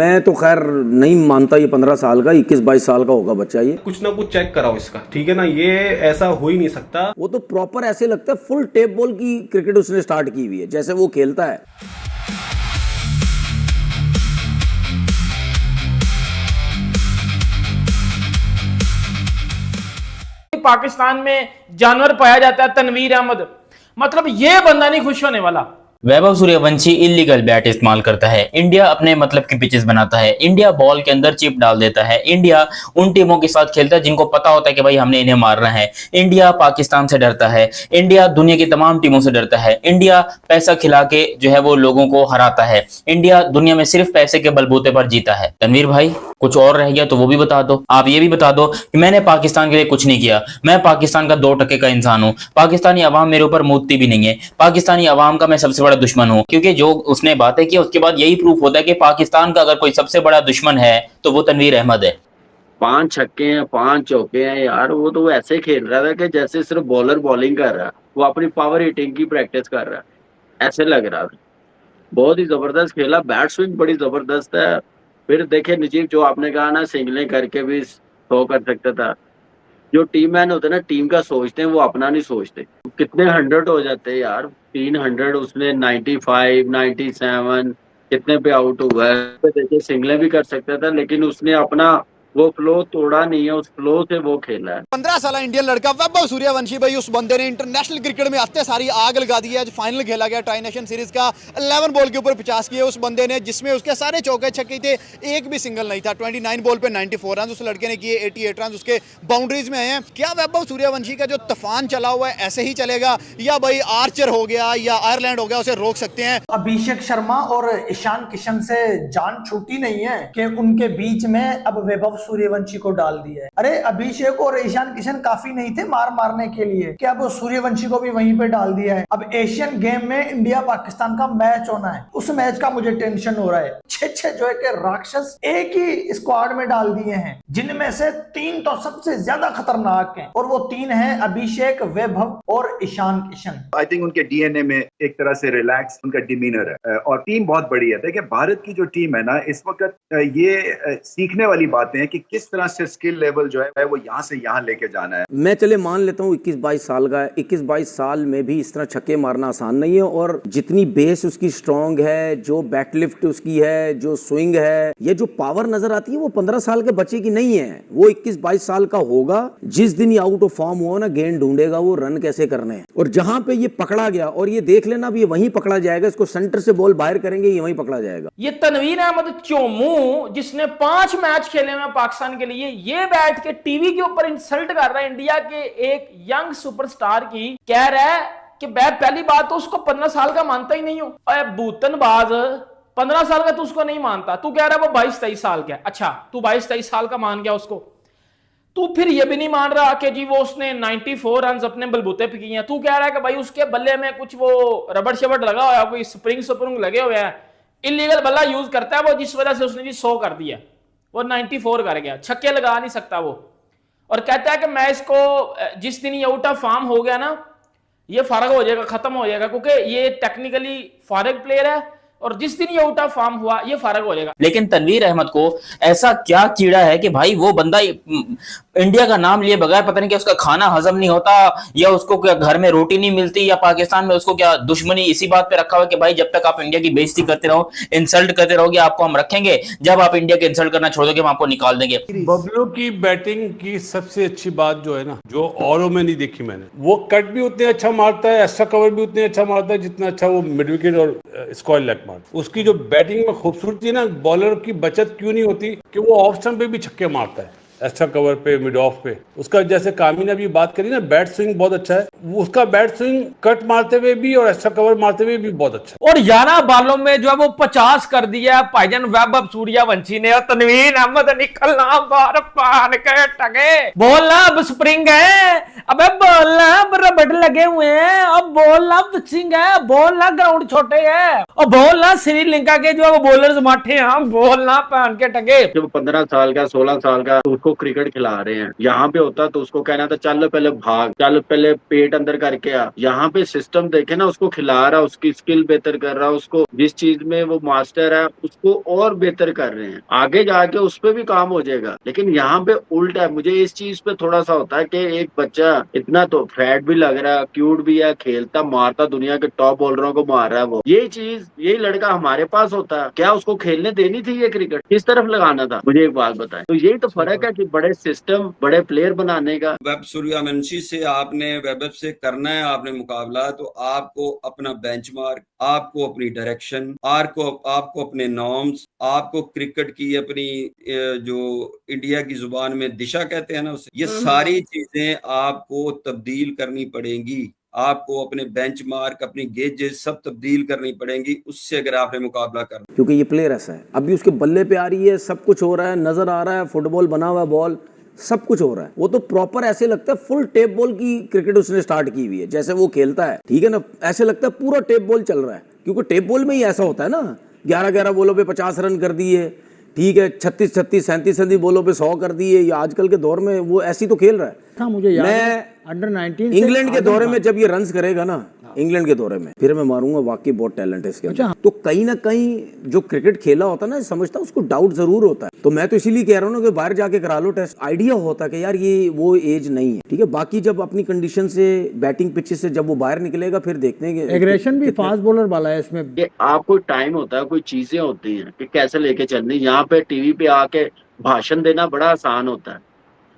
मैं तो खैर नहीं मानता ये 15 साल का, 21-22 साल का होगा बच्चा ये। कुछ ना कुछ चेक कराओ इसका, ठीक है ना, ये ऐसा हो ही नहीं सकता। वो तो प्रॉपर ऐसे लगता है फुल टेप बॉल की क्रिकेट उसने स्टार्ट की हुई है, जैसे वो खेलता है। पाकिस्तान में जानवर पाया जाता है तनवीर अहमद, मतलब ये बंदा नहीं खुश होने वाला। वैभव सूर्यवंशी इलीगल बैट इस्तेमाल करता है, इंडिया अपने मतलब की पिचेस बनाता है, इंडिया बॉल के अंदर चिप डाल देता है, इंडिया उन टीमों के साथ खेलता है जिनको पता होता है कि भाई हमने इन्हें मारना है, इंडिया पाकिस्तान से डरता है, इंडिया दुनिया की तमाम टीमों से डरता है, इंडिया पैसा खिला के जो है वो लोगों को हराता है, इंडिया दुनिया में सिर्फ पैसे के बलबूते पर जीता है। तनवीर भाई कुछ और रह गया तो वो भी बता दो। आप ये भी बता दो कि मैंने पाकिस्तान के लिए कुछ नहीं किया, मैं पाकिस्तान का 2% का इंसान हूं, पाकिस्तानी अवाम मेरे ऊपर मूतती भी नहीं है, पाकिस्तानी अवाम का मैं सबसे बड़ा दुश्मन हूं। क्योंकि जो उसने बातें की उसके बाद यही प्रूफ होता है कि पाकिस्तान का अगर कोई सबसे बड़ा दुश्मन है तो वो तनवीर अहमद है। 5 छक्के हैं, 5 चौके हैं यार, वो तो ऐसे खेल रहा था कि जैसे सिर्फ बॉलर बॉलिंग कर रहा है, वो अपनी पावर हिटिंग की प्रैक्टिस कर रहा है, ऐसे लग रहा था। बहुत ही जबरदस्त खेला, बैट स्विंग बड़ी जबरदस्त है। फिर देखे नजीब, जो आपने कहा ना सिंगलें करके भी 100 कर सकता था। जो टीम मैन होते हैं ना, टीम का सोचते हैं, वो अपना नहीं सोचते। कितने 100 हो जाते हैं यार, 300 उसने 95, 97 कितने पे आउट हुआ है। देखिए सिंगलें भी कर सकता था, लेकिन उसने अपना वो फ्लो तोड़ा नहीं है, उस फ्लो से वो खेला है। 15 साल इंडियन लड़का वैभव सूर्यवंशी भाई, उस बंदे ने इंटरनेशनल क्रिकेट में आते सारी आग लगा दी है। आज फाइनल खेला गया ट्राई नेशन सीरीज का, 11 बॉल के ऊपर 50 किए उस बंदे ने, जिसमें उसके सारे चौके छक्के थे, एक भी सिंगल नहीं था। 29 बॉल पे 94 रन उस लड़के ने किए, 88 रन उसके बाउंड्रीज में आए हैं। क्या वैभव सूर्यवंशी का जो तूफान चला हुआ है ऐसे ही चलेगा, या भाई आर्चर हो गया या आयरलैंड हो गया उसे रोक सकते हैं? अभिषेक शर्मा और ईशान किशन से जान छूटी नहीं है कि उनके बीच में अब वैभव सूर्यवंशी को डाल दिया है। अरे अभिषेक और ईशान किशन काफी नहीं थे मार मारने के लिए, क्या अब सूर्यवंशी को भी वहीं पे डाल दिया है? अब एशियन गेम में इंडिया पाकिस्तान का मैच होना है, उस मैच का मुझे टेंशन हो रहा है। 6 जो है कि राक्षस एक ही स्क्वाड में डाल दिए हैं, जिनमें से 3 तो सबसे ज्यादा खतरनाक हैं, और वो 3 हैं अभिषेक, वैभव और ईशान किशन। आई थिंक उनके डीएनए में एक तरह से रिलैक्स उनका डिमीनर है, और टीम बहुत बड़ी है। देखिए भारत की जो टीम है ना इस वक्त, ये सीखने वाली बातें हैं कि किस तरह से स्किल लेवल जो है वो यहाँ से यहाँ लेके जाना है। मैं चले मान लेता हूँ 21-22 साल का है, 21-22 साल में भी इस तरह छक्के मारना आसान नहीं है, और जितनी बेस उसकी स्ट्रांग है, जो बैट लिफ्ट उसकी है, जो स्विंग है, ये जो पावर नजर आती है, वो 15 साल के बच्चे की नहीं है। वो 21-22 साल का होगा, जिस दिन ये आउट ऑफ फॉर्म हुआ ना, गेंद ढूंढेगा वो रन कैसे करने हैं। और जहां पे ये पकड़ा गया, और ये देख लेना भी ये वहीं पकड़ा जाएगा, इसको सेंटर से बॉल बाहर करेंगे, ये वहीं पकड़ा जाएगा। ये तनवीर अहमद चोमू, जिसने 5 मैच खेले हुए पाकिस्तान के लिए, ये बैठ के टीवी के ऊपर इंसल्ट कर रहा है इंडिया के एक यंग सुपरस्टार की। कह रहा है कि मैं पहली बात तो उसको 15 साल का मानता ही नहीं हूं। अरे बूतनबाज, 15 साल का तू उसको नहीं मानता, तू कह रहा है वो 22-23 साल का। अच्छा तू 22-23 साल का मान गया उसको, तू फिर ये भी नहीं मान रहा कि जी वो उसने 94 रन अपने बलबूते पे किए हैं। तू कह रहा है कि भाई उसके बल्ले में कुछ वो रबड़ शबड़ लगा हुआ है, कोई स्प्रिंग लगे हुए हैं, इलीगल बल्ला यूज करता है वो, जिस वजह से उसने जी 100 कर दिया, वो 94 कर गया, छक्के लगा नहीं सकता वो। और कहता है कि मैं इसको जिस दिन ये आउट ऑफ फॉर्म हो गया ना, ये फारग हो जाएगा, खत्म हो जाएगा, क्योंकि ये टेक्निकली फारग प्लेयर है, और जिस दिन ये आउट ऑफ फॉर्म हुआ ये फारग हो जाएगा। लेकिन तनवीर अहमद को ऐसा क्या कीड़ा है कि भाई वो बंदा इंडिया का नाम लिए बगैर पता नहीं क्या उसका खाना हजम नहीं होता, या उसको क्या घर में रोटी नहीं मिलती, या पाकिस्तान में उसको क्या दुश्मनी इसी बात पे रखा हुआ कि भाई जब तक आप इंडिया की बेइज्जती करते रहो, इंसल्ट करते रहोगे, आपको हम रखेंगे, जब आप इंडिया के इंसल्ट करना छोड़ दोगे हम आपको निकाल देंगे। बबलू की बैटिंग की सबसे अच्छी बात जो है ना, जो औरों में नहीं देखी मैंने, वो कट भी उतने अच्छा मारता है, एक्स्ट्रा कवर भी उतने अच्छा मारता है जितना अच्छा वो मिड विकेट और स्क्वायर लेग मारता है। उसकी जो बैटिंग में खूबसूरती है ना, बॉलर की बचत क्यों नहीं होती कि वो ऑफ स्टंप पे भी छक्के मारता है, एक्स्ट्रा कवर पे, मिड ऑफ पे। उसका जैसे कामी ने अभी बात करी ना, बैट स्विंग बहुत अच्छा है, वो उसका बैट स्विंग कट मारते हुए भी और एक्स्ट्रा कवर मारते हुए भी बहुत अच्छा है। और 11 बालों में जो है वो 50 कर दिया भाईजान वैभव सूर्यवंशी ने, और तनवीर अहमद निकलना बार पान के टगे। बोलना अब स्प्रिंग है, अबे बोलना अब रबड़ लगे हुए हैं, अब बोलना फिक्सिंग है, बोलना ग्राउंड छोटे है, और बोलना श्रीलंका के जो बॉलर्स माठे हैं, बोलना पान के टगे। जब 15 साल का 16 साल का, तो उसको क्रिकेट खिला रहे हैं। यहाँ पे होता तो उसको कहना था चल पहले भाग, चल पहले पेट अंदर करके आ। यहाँ पे सिस्टम देखे ना, उसको खिला रहा, उसकी स्किल बेहतर कर रहा, उसको जिस चीज में वो मास्टर है उसको और बेहतर कर रहे हैं। आगे जाके उस पर भी काम हो जाएगा। लेकिन यहाँ पे उल्टा है। मुझे इस चीज पे थोड़ा सा होता है कि एक बच्चा इतना तो फैट भी लग रहा है, क्यूट भी है, खेलता मारता दुनिया के टॉप बॉलरों को मार रहा है वो। यही चीज यही लड़का हमारे पास होता है, क्या उसको खेलने देनी थी ये क्रिकेट? किस तरफ लगाना था? मुझे एक बात बताएं। तो यही तो फर्क है कि बड़े सिस्टम, बड़े प्लेयर बनाने का। वैभव सूर्यवंशी से आपने, वैभव से करना है आपने मुकाबला, तो आपको अपना बेंचमार्क, आपको अपनी डायरेक्शन, आपको अपने नॉर्म्स, आपको क्रिकेट की अपनी जो इंडिया की जुबान में दिशा कहते हैं ना उसे, ये सारी चीजें आपको तब्दील करनी पड़ेंगी। आपको अपने बेंचमार्क, अपनी गेजेस सब तब्दील करनी पड़ेंगी, उससे अगर आपने मुकाबला करना। क्योंकि ये प्लेयर ऐसा है, अभी उसके बल्ले पे आ रही है, सब कुछ हो रहा है, नजर आ रहा है, फुटबॉल बना हुआ है, बॉल सब कुछ हो रहा है। वो तो प्रॉपर ऐसे लगता है फुल टेप बॉल की क्रिकेट उसने स्टार्ट की हुई है, जैसे वो खेलता है, ठीक है ना, ऐसे लगता है पूरा टेप बॉल चल रहा है। क्योंकि टेप बॉल में ही ऐसा होता है ना, 11-11 बॉलों पे 50 रन कर दिए, ठीक है, 36-36 37 बॉलों पे 100 कर दिए। ये आजकल के दौर में वो ऐसी तो खेल रहा है। था मुझे याद है, मैं अंडर 19 इंग्लैंड के दौरे में जब ये रन्स करेगा ना, इंग्लैंड के दौरे में, फिर मैं मारूंगा वाकई बहुत टैलेंट है इसके अंदर। तो कहीं ना कहीं जो क्रिकेट खेला होता है ना, समझता उसको डाउट जरूर होता है। तो मैं तो इसीलिए कह रहा हूँ ना कि बाहर जाके करा लो टेस्ट, आइडिया होता कि यार ये वो एज नहीं है, ठीक है। बाकी जब अपनी कंडीशन से, बैटिंग पिचेस से जब वो बाहर निकलेगा, फिर देखते हैं कि एग्रेशन भी फास्ट बॉलर वाला है इसमें। कि आपको टाइम होता है, कोई चीजें होती हैं कि कैसे लेके चलनी। यहाँ पे टीवी पे आके भाषण देना बड़ा आसान होता है।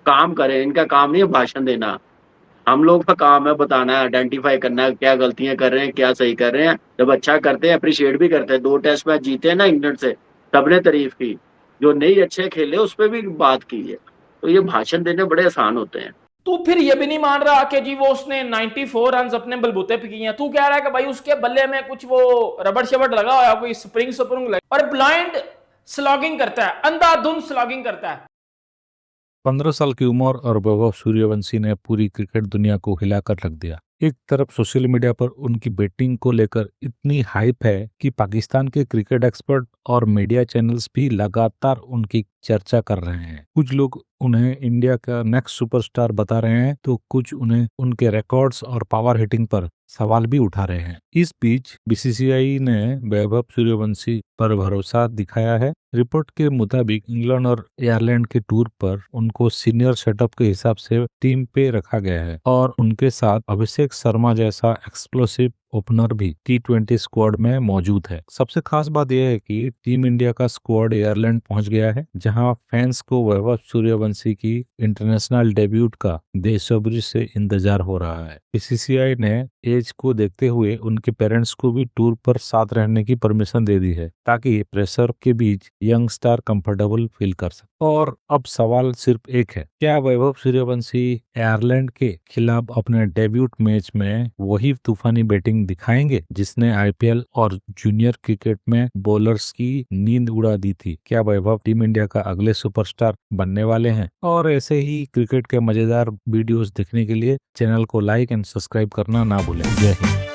काम करें, इनका काम नहीं है भाषण देना। हम लोग का काम है बताना है, आइडेंटिफाई करना है क्या गलतियां कर रहे हैं, क्या सही कर रहे हैं। जब अच्छा करते हैं अप्रिशिएट भी करते हैं। 2 टेस्ट मैच जीते हैं ना इंग्लैंड से, सबने तारीफ की। जो नहीं अच्छे खेले उस पर भी बात की है। तो ये भाषण देने बड़े आसान होते हैं। तू फिर ये भी नहीं मान रहा कि जी वो उसने 94 रन अपने बलबूते पे किए हैं। तू कह रहा है कि भाई उसके बल्ले में कुछ वो रबड़ शबड़ लगा हुआ, कोई स्प्रिंग लगा, और ब्लाइंड स्लॉगिंग करता है, अंधाधुंध स्लॉगिंग करता है। 15 साल की उम्र और वैभव सूर्यवंशी ने पूरी क्रिकेट दुनिया को हिलाकर रख दिया। एक तरफ सोशल मीडिया पर उनकी बैटिंग को लेकर इतनी हाइप है कि पाकिस्तान के क्रिकेट एक्सपर्ट और मीडिया चैनल्स भी लगातार उनकी चर्चा कर रहे हैं। कुछ लोग उन्हें इंडिया का नेक्स्ट सुपरस्टार बता रहे हैं, तो कुछ उन्हें उनके रिकॉर्ड्स और पावर हिटिंग पर सवाल भी उठा रहे हैं। इस बीच बीसीसीआई ने वैभव सूर्यवंशी पर भरोसा दिखाया है। रिपोर्ट के मुताबिक इंग्लैंड और आयरलैंड के टूर पर उनको सीनियर सेटअप के हिसाब से टीम पे रखा गया है और उनके साथ अभिषेक शर्मा जैसा एक्सप्लोसिव ओपनर भी T20 स्क्वाड में मौजूद है। सबसे खास बात यह है कि टीम इंडिया का स्क्वाड आयरलैंड पहुंच गया है, जहां फैंस को वैभव सूर्यवंशी की इंटरनेशनल डेब्यूट का बेसब्री से इंतजार हो रहा है। बीसीसीआई ने एज को देखते हुए उनके पेरेंट्स को भी टूर पर साथ रहने की परमिशन दे दी है, ताकि प्रेशर के बीच यंग स्टार कंफर्टेबल फील कर सके। और अब सवाल सिर्फ एक है, क्या वैभव सूर्यवंशी आयरलैंड के खिलाफ अपने डेब्यूट मैच में वही तूफानी बैटिंग दिखाएंगे जिसने आईपीएल और जूनियर क्रिकेट में बॉलर्स की नींद उड़ा दी थी? क्या वैभव टीम इंडिया का अगले सुपरस्टार बनने वाले हैं? और ऐसे ही क्रिकेट के मजेदार वीडियोस देखने के लिए चैनल को लाइक एंड सब्सक्राइब करना ना भूलें। जय हिंद।